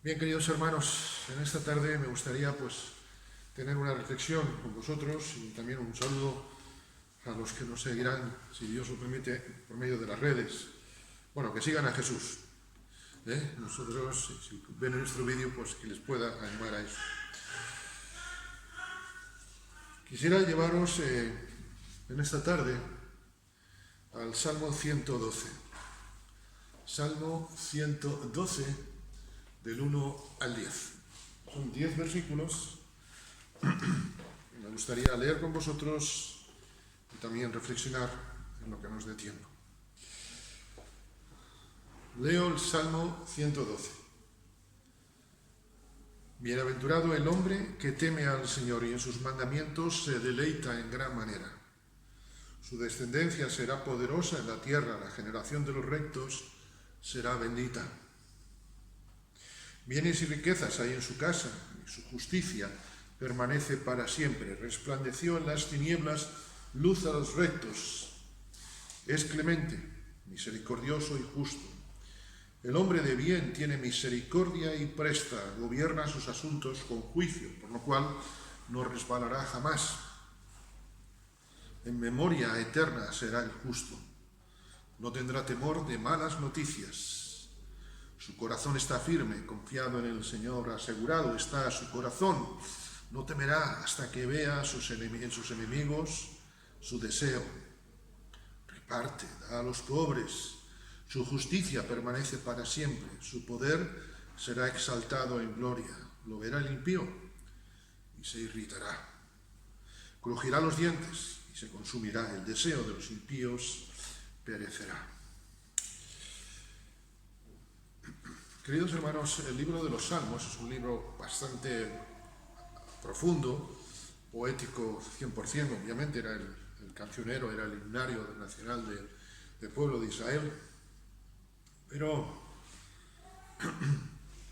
Bien, queridos hermanos, en esta tarde me gustaría tener una reflexión con vosotros y también un saludo a los que nos seguirán, si Dios lo permite, por medio de las redes. Bueno, que sigan a Jesús. Nosotros, si ven nuestro vídeo, pues que les pueda animar a eso. Quisiera llevaros en esta tarde al Salmo 112. Salmo 112, del 1 al 10. Son 10 versículos. Me gustaría leer con vosotros y también reflexionar en lo que nos dé tiempo. Leo el Salmo 112. Bienaventurado el hombre que teme al Señor y en sus mandamientos se deleita en gran manera. Su descendencia será poderosa en la tierra, la generación de los rectos será bendita. Bienes y riquezas hay en su casa, y su justicia permanece para siempre. Resplandeció en las tinieblas luz a los rectos. Es clemente, misericordioso y justo. El hombre de bien tiene misericordia y presta, gobierna sus asuntos con juicio, por lo cual no resbalará jamás. En memoria eterna será el justo. No tendrá temor de malas noticias. Su corazón está firme, confiado en el Señor, asegurado está su corazón. No temerá hasta que vea en sus enemigos su deseo. Reparte, da a los pobres. Su justicia permanece para siempre. Su poder será exaltado en gloria. Lo verá el impío y se irritará. Crujirá los dientes y se consumirá. El deseo de los impíos perecerá. Queridos hermanos, el libro de los Salmos es un libro bastante profundo, poético 100%, obviamente era el cancionero, era el himnario nacional del pueblo de Israel. Pero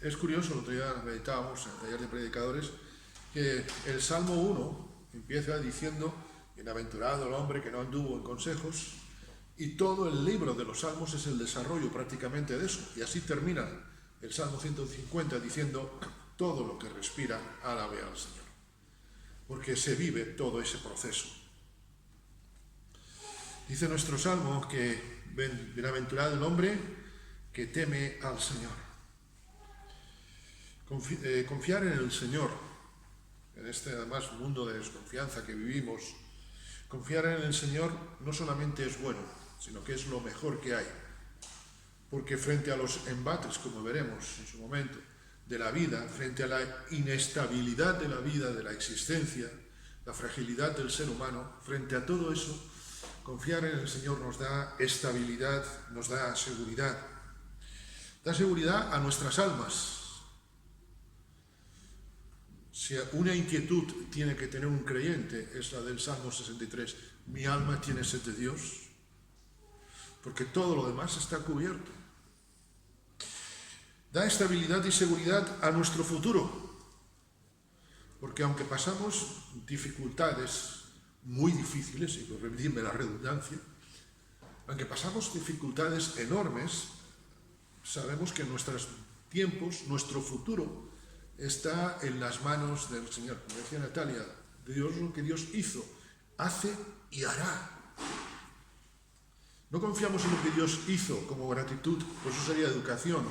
es curioso, el otro día meditábamos en el taller de predicadores, que el Salmo 1 empieza diciendo: bienaventurado el hombre que no anduvo en consejos, y todo el libro de los Salmos es el desarrollo prácticamente de eso, y así termina el Salmo 150 diciendo: todo lo que respira, alabe al Señor, porque se vive todo ese proceso. Dice nuestro Salmo que bienaventurado el hombre que teme al Señor. Confiar en el Señor, en este además mundo de desconfianza que vivimos, confiar en el Señor no solamente es bueno, sino que es lo mejor que hay. Porque frente a los embates, como veremos en su momento, de la vida, frente a la inestabilidad de la vida, de la existencia, la fragilidad del ser humano, frente a todo eso, confiar en el Señor nos da estabilidad, nos da seguridad. Da seguridad a nuestras almas. Si una inquietud tiene que tener un creyente, es la del Salmo 63. Mi alma tiene sed de Dios, porque todo lo demás está cubierto. Da estabilidad y seguridad a nuestro futuro, porque aunque pasamos dificultades muy difíciles, y permitidme la redundancia, aunque pasamos dificultades enormes, sabemos que en nuestros tiempos, nuestro futuro está en las manos del Señor. Como decía Natalia, Dios lo que Dios hizo, hace y hará. No confiamos en lo que Dios hizo como gratitud, pues eso sería educación.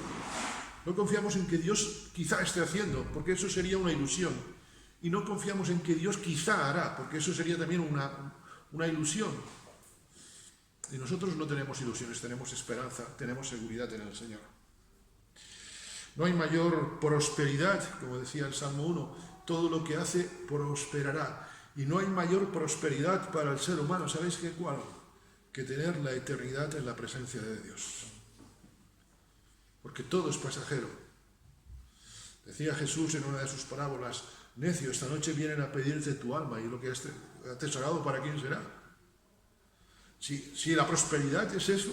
No confiamos en que Dios quizá esté haciendo, porque eso sería una ilusión. Y no confiamos en que Dios quizá hará, porque eso sería también una ilusión. Y nosotros no tenemos ilusiones, tenemos esperanza, tenemos seguridad en el Señor. No hay mayor prosperidad, como decía el Salmo 1, todo lo que hace prosperará. Y no hay mayor prosperidad para el ser humano, ¿sabéis qué cuál? Que tener la eternidad en la presencia de Dios. Porque todo es pasajero. Decía Jesús en una de sus parábolas: necio, esta noche vienen a pedirte tu alma, y lo que has atesorado, ¿para quién será? Si la prosperidad es eso,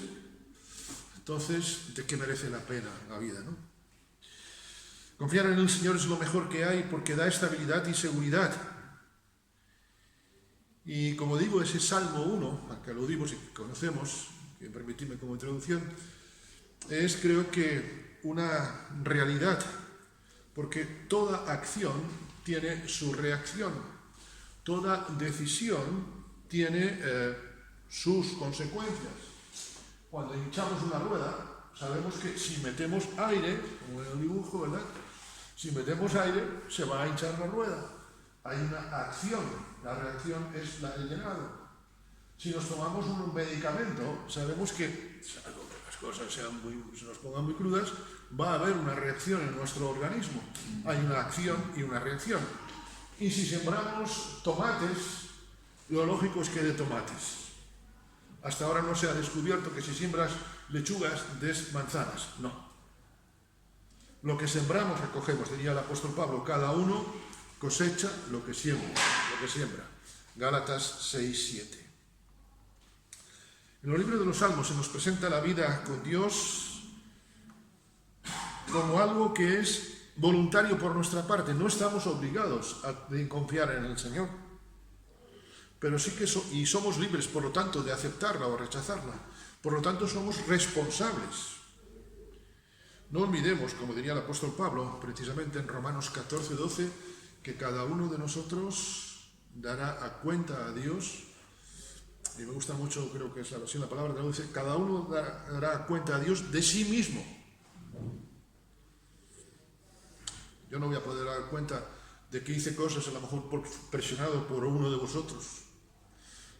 entonces, ¿de qué merece la pena la vida, no? Confiar en el Señor es lo mejor que hay, porque da estabilidad y seguridad. Y como digo, ese Salmo 1, al que aludimos y que conocemos, que permitidme como introducción, es, creo que, una realidad porque toda acción tiene su reacción, toda decisión tiene sus consecuencias. Cuando hinchamos una rueda, sabemos que si metemos aire, como en el dibujo, ¿verdad? Si metemos aire, se va a hinchar la rueda. Hay una acción, la reacción es la del llenado. Si nos tomamos un medicamento, sabemos que, salvo que las cosas se nos pongan muy crudas, va a haber una reacción en nuestro organismo. Hay una acción y una reacción. Y si sembramos tomates, lo lógico es que de tomates. Hasta ahora no se ha descubierto que si siembras lechugas des manzanas. No. Lo que sembramos recogemos, diría el apóstol Pablo, cada uno cosecha lo que siembra. Gálatas 6:7. En los libros de los Salmos se nos presenta la vida con Dios como algo que es voluntario por nuestra parte. No estamos obligados a confiar en el Señor, pero sí que somos libres, por lo tanto, de aceptarla o rechazarla. Por lo tanto, somos responsables. No olvidemos, como diría el apóstol Pablo, precisamente en Romanos 14:12, que cada uno de nosotros dará a cuenta a Dios. Y me gusta mucho, creo que es la versión de la palabra, que dice, cada uno dará cuenta a Dios de sí mismo. Yo no voy a poder dar cuenta de que hice cosas, a lo mejor presionado por uno de vosotros.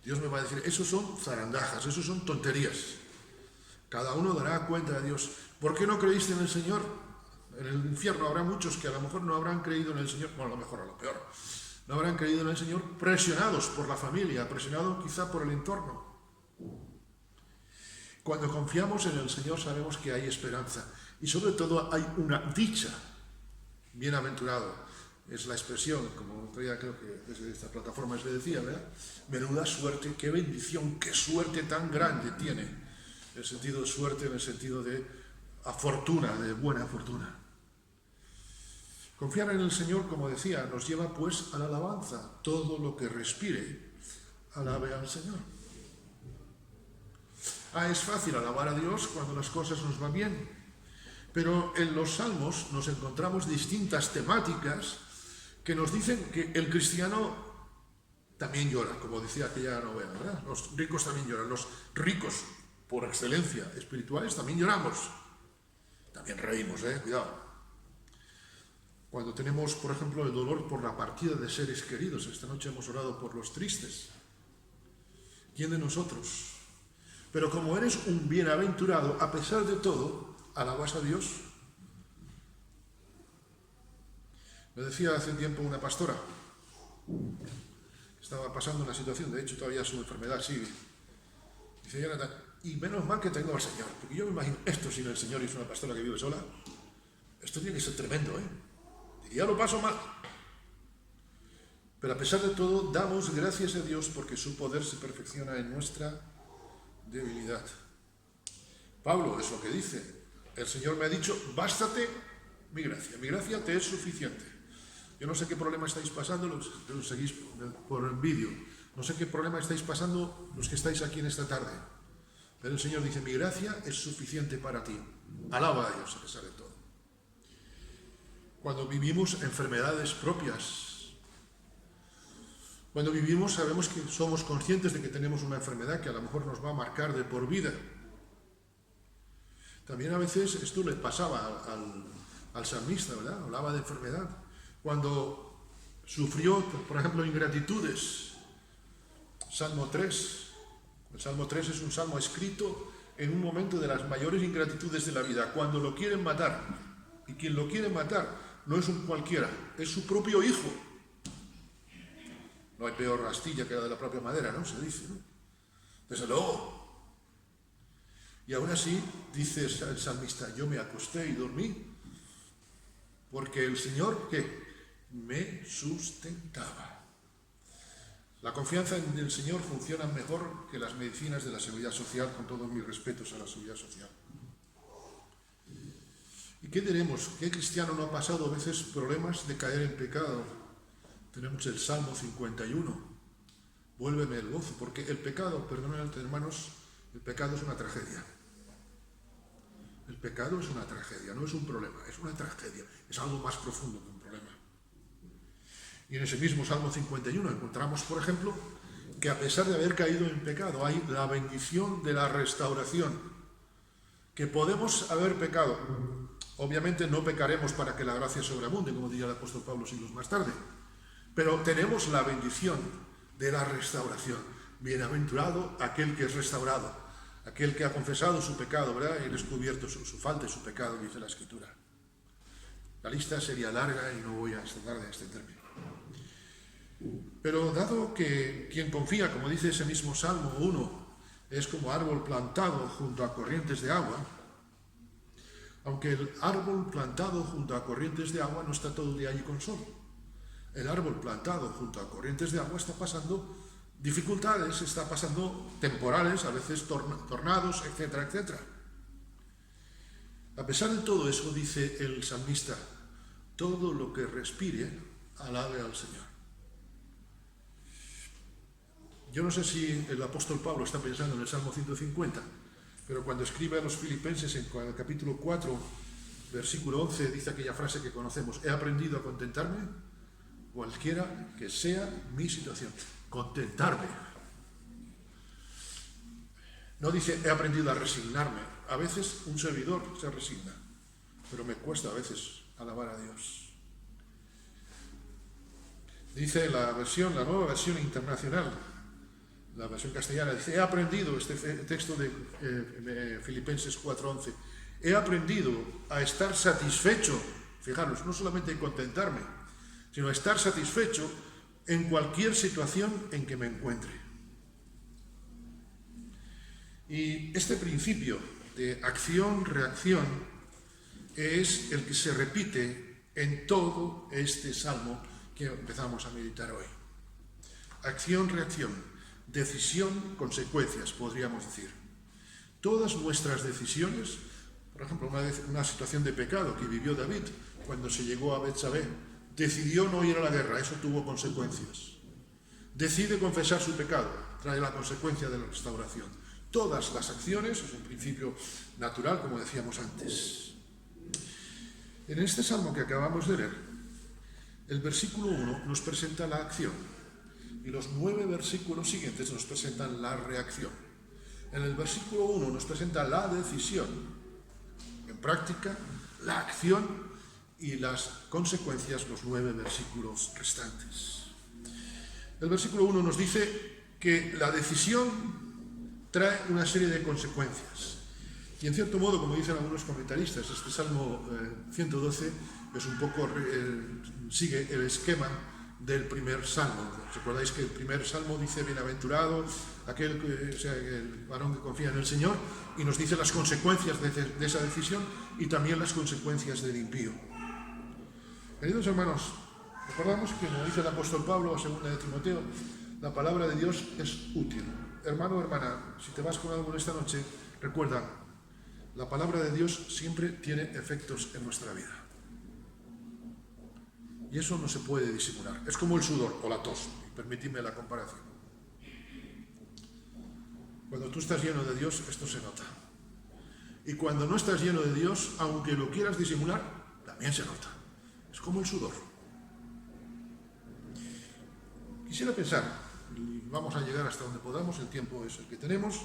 Dios me va a decir, esos son zarandajas, esos son tonterías. Cada uno dará cuenta a Dios. ¿Por qué no creíste en el Señor? En el infierno habrá muchos que a lo mejor no habrán creído en el Señor, bueno, a lo mejor, a lo peor. No habrán creído en el Señor presionados por la familia, presionados quizá por el entorno. Cuando confiamos en el Señor sabemos que hay esperanza y sobre todo hay una dicha. Bienaventurado es la expresión, como todavía creo que desde esta plataforma se decía, ¿verdad? Menuda suerte, qué bendición, qué suerte tan grande tiene. El sentido de suerte en el sentido de fortuna, de buena fortuna. Confiar en el Señor, como decía, nos lleva pues a la alabanza. Todo lo que respire, alabe al Señor. Es fácil alabar a Dios cuando las cosas nos van bien, pero en los Salmos nos encontramos distintas temáticas que nos dicen que el cristiano también llora, como decía aquella novela, ¿verdad? Los ricos también lloran, los ricos, por excelencia, espirituales, también lloramos. También reímos, cuidado. Cuando tenemos, por ejemplo, el dolor por la partida de seres queridos, esta noche hemos orado por los tristes. ¿Quién de nosotros? Pero como eres un bienaventurado, a pesar de todo, alabas a Dios. Me decía hace tiempo una pastora, estaba pasando una situación, de hecho todavía su enfermedad sigue. Dice, Jonathan, y menos mal que tengo al Señor, porque yo me imagino esto sin el Señor y es una pastora que vive sola. Esto tiene que ser tremendo, Y ya lo paso mal. Pero a pesar de todo, damos gracias a Dios porque su poder se perfecciona en nuestra debilidad. Pablo es lo que dice. El Señor me ha dicho, bástate mi gracia te es suficiente. Yo no sé qué problema estáis pasando, los que os seguís por el vídeo, no sé qué problema estáis pasando los que estáis aquí en esta tarde. Pero el Señor dice, mi gracia es suficiente para ti. Alaba a Dios a pesar de todo. Cuando vivimos enfermedades propias, cuando vivimos sabemos que somos conscientes de que tenemos una enfermedad que a lo mejor nos va a marcar de por vida. También a veces esto le pasaba al salmista, ¿verdad? Hablaba de enfermedad. Cuando sufrió, por ejemplo, ingratitudes, Salmo 3. El Salmo 3 es un salmo escrito en un momento de las mayores ingratitudes de la vida, cuando lo quieren matar. Y quien lo quiere matar no es un cualquiera, es su propio hijo. No hay peor astilla que la de la propia madera, ¿no? Se dice, ¿no? Desde luego. Y aún así, dice el salmista, yo me acosté y dormí, porque el Señor, ¿qué? Me sustentaba. La confianza en el Señor funciona mejor que las medicinas de la seguridad social, con todos mis respetos a la seguridad social. ¿Y qué diremos? ¿Qué cristiano no ha pasado a veces problemas de caer en pecado? Tenemos el Salmo 51. Vuélveme el gozo, porque el pecado, perdónenme hermanos, el pecado es una tragedia. El pecado es una tragedia, no es un problema, es una tragedia, es algo más profundo que un problema. Y en ese mismo Salmo 51 encontramos, por ejemplo, que a pesar de haber caído en pecado, hay la bendición de la restauración, que podemos haber pecado. Obviamente no pecaremos para que la gracia sobreabunde, como diría el apóstol Pablo siglos más tarde, pero tenemos la bendición de la restauración. Bienaventurado aquel que es restaurado, aquel que ha confesado su pecado, ¿verdad? Y descubierto su falta y su pecado, dice la Escritura. La lista sería larga y no voy a extender de este término. Pero dado que quien confía, como dice ese mismo Salmo 1, es como árbol plantado junto a corrientes de agua, aunque el árbol plantado junto a corrientes de agua no está todo el día allí con sol. El árbol plantado junto a corrientes de agua está pasando dificultades, está pasando temporales, a veces tornados, etcétera, etcétera. A pesar de todo eso, dice el salmista, todo lo que respire, alabe al Señor. Yo no sé si el apóstol Pablo está pensando en el Salmo 150, pero cuando escribe a los filipenses en el capítulo 4, versículo 11, dice aquella frase que conocemos, he aprendido a contentarme, cualquiera que sea mi situación. Contentarme. No dice he aprendido a resignarme. A veces un servidor se resigna, pero me cuesta a veces alabar a Dios. Dice la nueva versión internacional, la versión castellana, dice he aprendido, este texto de Filipenses 4:11, he aprendido a estar satisfecho, fijaros, no solamente en contentarme, sino a estar satisfecho en cualquier situación en que me encuentre. Y este principio de acción-reacción es el que se repite en todo este salmo que empezamos a meditar hoy. Acción-reacción, decisión, consecuencias, podríamos decir. Todas nuestras decisiones, por ejemplo, una situación de pecado que vivió David cuando se llegó a Betsabé, decidió no ir a la guerra, eso tuvo consecuencias. Decide confesar su pecado, trae la consecuencia de la restauración. Todas las acciones, es un principio natural, como decíamos antes. En este salmo que acabamos de leer, el versículo 1 nos presenta la acción y los 9 versículos siguientes nos presentan la reacción. En el versículo 1 nos presenta la decisión, en práctica, la acción y las consecuencias, los 9 versículos restantes. El versículo 1 nos dice que la decisión trae una serie de consecuencias. Y en cierto modo, como dicen algunos comentaristas, este Salmo 112 es un poco, sigue el esquema del primer Salmo. Recordáis que el primer Salmo dice, bienaventurado el varón que confía en el Señor, y nos dice las consecuencias de esa decisión y también las consecuencias del impío. Queridos hermanos, recordamos que, como dice el apóstol Pablo, a 2 de Timoteo, la palabra de Dios es útil. Hermano o hermana, si te vas con algo esta noche, recuerda, la palabra de Dios siempre tiene efectos en nuestra vida. Y eso no se puede disimular. Es como el sudor o la tos, permitidme la comparación. Cuando tú estás lleno de Dios, esto se nota. Y cuando no estás lleno de Dios, aunque lo quieras disimular, también se nota. Es como el sudor. Quisiera pensar, y vamos a llegar hasta donde podamos, el tiempo es el que tenemos,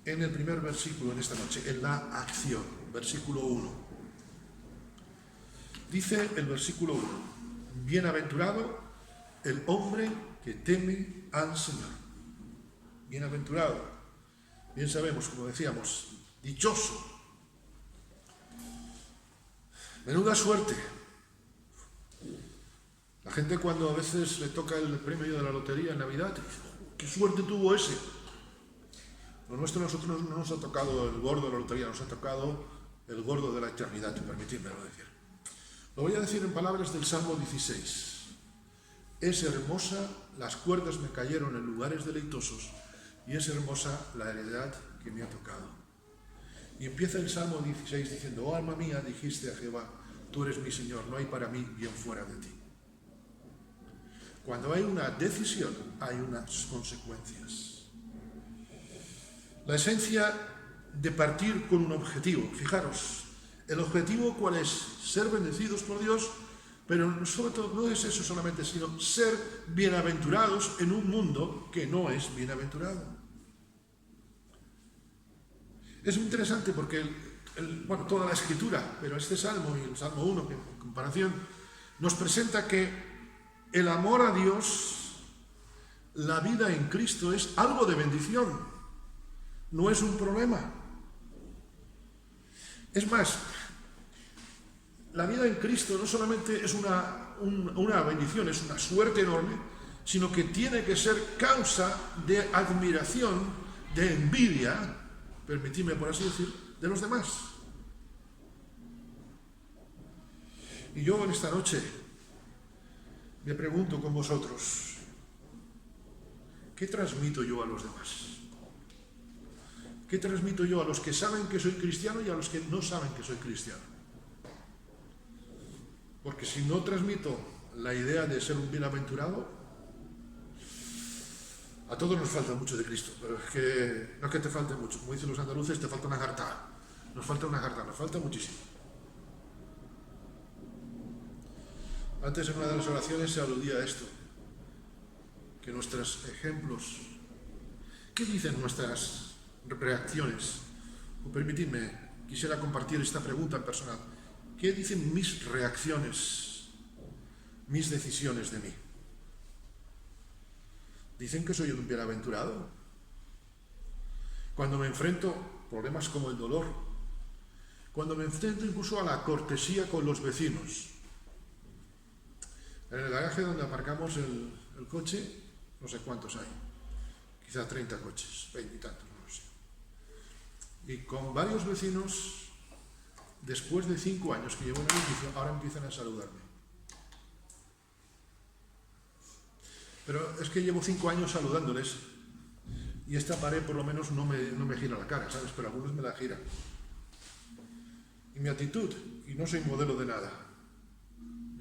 en el primer versículo en esta noche, en la acción, versículo 1. Dice el versículo 1, bienaventurado el hombre que teme al Señor. Bienaventurado, bien sabemos, como decíamos, dichoso. Menuda suerte. La gente cuando a veces le toca el premio de la lotería en Navidad, dice, ¿qué suerte tuvo ese? Lo nuestro, nosotros no nos ha tocado el gordo de la lotería, nos ha tocado el gordo de la eternidad, permitidmelo decir. Lo voy a decir en palabras del Salmo 16. Es hermosa, las cuerdas me cayeron en lugares deleitosos, y es hermosa la heredad que me ha tocado. Y empieza el Salmo 16 diciendo, oh alma mía, dijiste a Jehová, tú eres mi Señor, no hay para mí bien fuera de ti. Cuando hay una decisión, hay unas consecuencias. La esencia de partir con un objetivo. Fijaros, el objetivo cuál es, ser bendecidos por Dios, pero sobre todo no es eso solamente, sino ser bienaventurados en un mundo que no es bienaventurado. Es muy interesante porque toda la escritura, pero este salmo y el Salmo 1, que en comparación, nos presenta que el amor a Dios, la vida en Cristo, es algo de bendición, no es un problema. Es más, la vida en Cristo no solamente es una bendición, es una suerte enorme, sino que tiene que ser causa de admiración, de envidia, permitidme por así decir, de los demás. Y yo en esta noche me pregunto con vosotros, ¿qué transmito yo a los demás? ¿Qué transmito yo a los que saben que soy cristiano y a los que no saben que soy cristiano? Porque si no transmito la idea de ser un bienaventurado, a todos nos falta mucho de Cristo, pero es que no es que te falte mucho, como dicen los andaluces, te falta una jarta. Nos falta una jarta, nos falta muchísimo. Antes en una de las oraciones se aludía a esto, que nuestros ejemplos, ¿qué dicen nuestras reacciones? O permitidme, quisiera compartir esta pregunta personal. ¿Qué dicen mis reacciones, mis decisiones de mí? ¿Dicen que soy un bienaventurado? Cuando me enfrento a problemas como el dolor, cuando me enfrento incluso a la cortesía con los vecinos. En el garaje donde aparcamos el coche, no sé cuántos hay, quizá 30 coches, 20 y tantos, no lo sé. Y con varios vecinos, después de 5 años que llevo en el edificio, ahora empiezan a saludarme. Pero es que llevo 5 años saludándoles y esta pared por lo menos no me gira la cara, ¿sabes? Pero algunos me la giran. Y mi actitud, y no soy modelo de nada,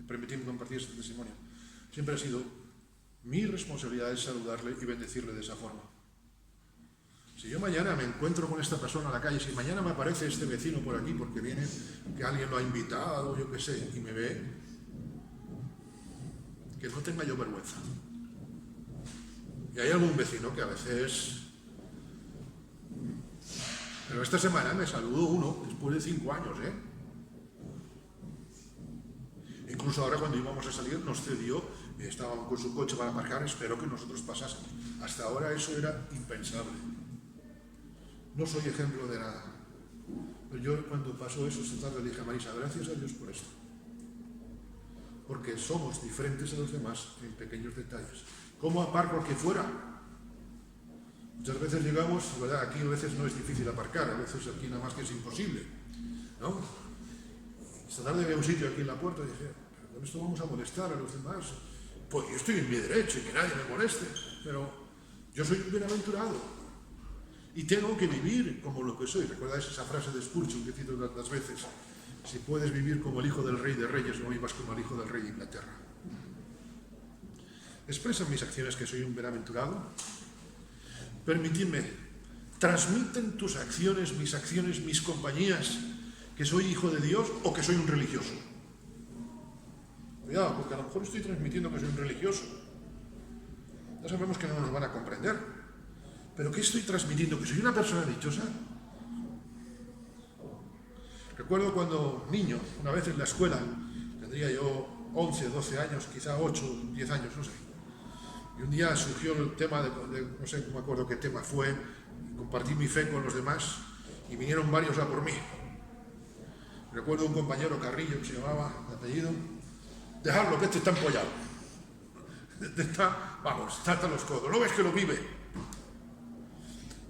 permitidme compartir este testimonio, siempre ha sido mi responsabilidad es saludarle y bendecirle de esa forma. Si yo mañana me encuentro con esta persona en la calle, si mañana me aparece este vecino por aquí porque viene, que alguien lo ha invitado, yo qué sé, y me ve, que no tenga yo vergüenza. Y hay algún vecino que a veces... Pero esta semana me saludó uno, después de 5 años, Incluso ahora cuando íbamos a salir nos cedió, estaba con su coche para aparcar, espero que nosotros pasásemos. Hasta ahora eso era impensable. No soy ejemplo de nada. Pero yo cuando pasó eso esta tarde le dije a Marisa, gracias a Dios por esto. Porque somos diferentes a los demás en pequeños detalles. ¿Cómo aparco aquí fuera? Muchas veces llegamos, ¿verdad? Aquí a veces no es difícil aparcar, a veces aquí nada más que es imposible, ¿no? Esta tarde había un sitio aquí en la puerta y dije, ¿pero con esto vamos a molestar a los demás? Pues yo estoy en mi derecho y que nadie me moleste, pero yo soy un bienaventurado y tengo que vivir como lo que soy. ¿Recordáis esa frase de Spurgeon que cito tantas veces? Si puedes vivir como el hijo del rey de reyes, no vivas como el hijo del rey de Inglaterra. ¿Expresan mis acciones que soy un bienaventurado? Permitidme, ¿transmiten tus acciones, mis compañías, que soy hijo de Dios o que soy un religioso? Cuidado, porque a lo mejor estoy transmitiendo que soy un religioso. Ya sabemos que no nos van a comprender. ¿Pero qué estoy transmitiendo? ¿Que soy una persona dichosa? Recuerdo cuando niño, una vez en la escuela, tendría yo 11, 12 años, quizá 8, 10 años, no sé. Y un día surgió el tema no sé, no me acuerdo qué tema fue, compartí mi fe con los demás y vinieron varios a por mí. Recuerdo un compañero Carrillo, que se llamaba, de apellido, dejarlo, que este está empollado. Está hasta los codos, ¿no ves que lo vive?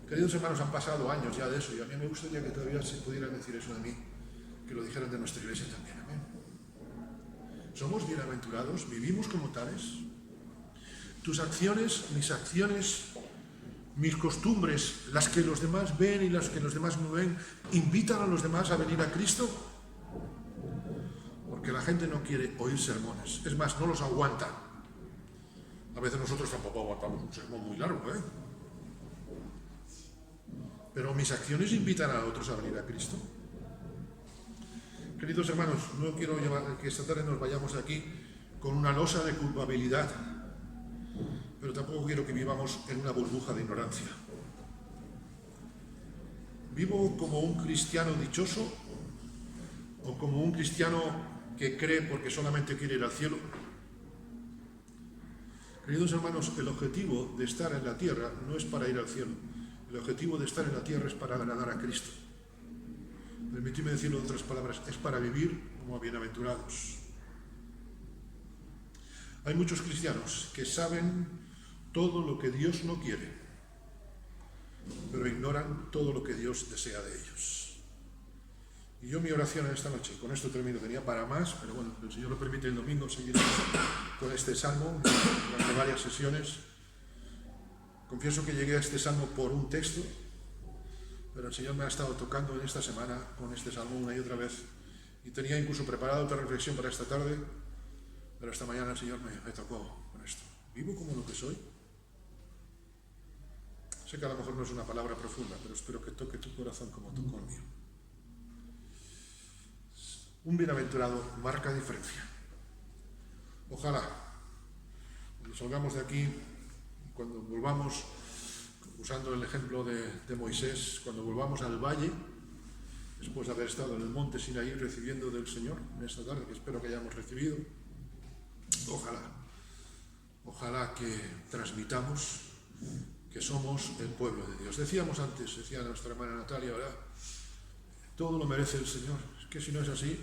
Queridos hermanos, han pasado años ya de eso y a mí me gustaría que todavía se pudiera decir eso de mí, que lo dijeran de nuestra iglesia también. Amén. Somos bienaventurados, vivimos como tales. Tus acciones, mis costumbres, las que los demás ven y las que los demás no ven, invitan a los demás a venir a Cristo. Porque la gente no quiere oír sermones, es más, no los aguanta. A veces nosotros tampoco aguantamos un sermón muy largo, pero mis acciones invitan a otros a venir a Cristo. Queridos hermanos, no quiero que esta tarde nos vayamos de aquí con una losa de culpabilidad, pero tampoco quiero que vivamos en una burbuja de ignorancia. ¿Vivo como un cristiano dichoso o como un cristiano que cree porque solamente quiere ir al cielo? Queridos hermanos, el objetivo de estar en la tierra no es para ir al cielo. El objetivo de estar en la tierra es para agradar a Cristo. Permitidme decirlo en otras palabras, es para vivir como bienaventurados. Hay muchos cristianos que saben todo lo que Dios no quiere, pero ignoran todo lo que Dios desea de ellos. Y yo mi oración en esta noche, con esto termino, tenía para más, pero bueno, el Señor lo permite, el domingo seguiremos con este salmo durante varias sesiones. Confieso que llegué a este salmo por un texto, pero el Señor me ha estado tocando en esta semana con este salmo una y otra vez, y tenía incluso preparado otra reflexión para esta tarde, pero esta mañana el Señor me tocó con esto. ¿Vivo como lo que soy? Sé que a lo mejor no es una palabra profunda, pero espero que toque tu corazón como tocó el mío. Un bienaventurado marca diferencia. Ojalá, cuando salgamos de aquí, cuando volvamos, usando el ejemplo de Moisés, cuando volvamos al valle, después de haber estado en el monte Sinaí recibiendo del Señor en esta tarde, que espero que hayamos recibido, ojalá que transmitamos que somos el pueblo de Dios. Decíamos antes, decía nuestra hermana Natalia, ¿verdad? Todo lo merece el Señor. Es que si no es así,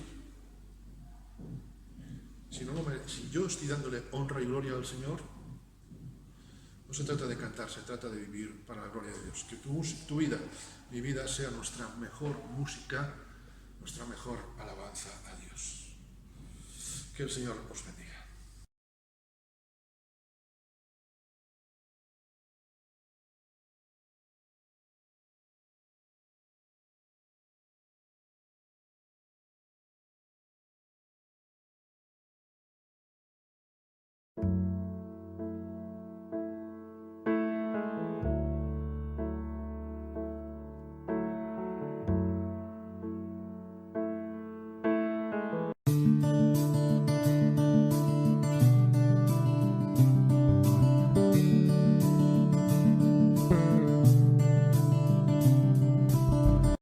si yo estoy dándole honra y gloria al Señor, no se trata de cantar, se trata de vivir para la gloria de Dios. Que tu vida, mi vida, sea nuestra mejor música, nuestra mejor alabanza a Dios. Que el Señor os bendiga.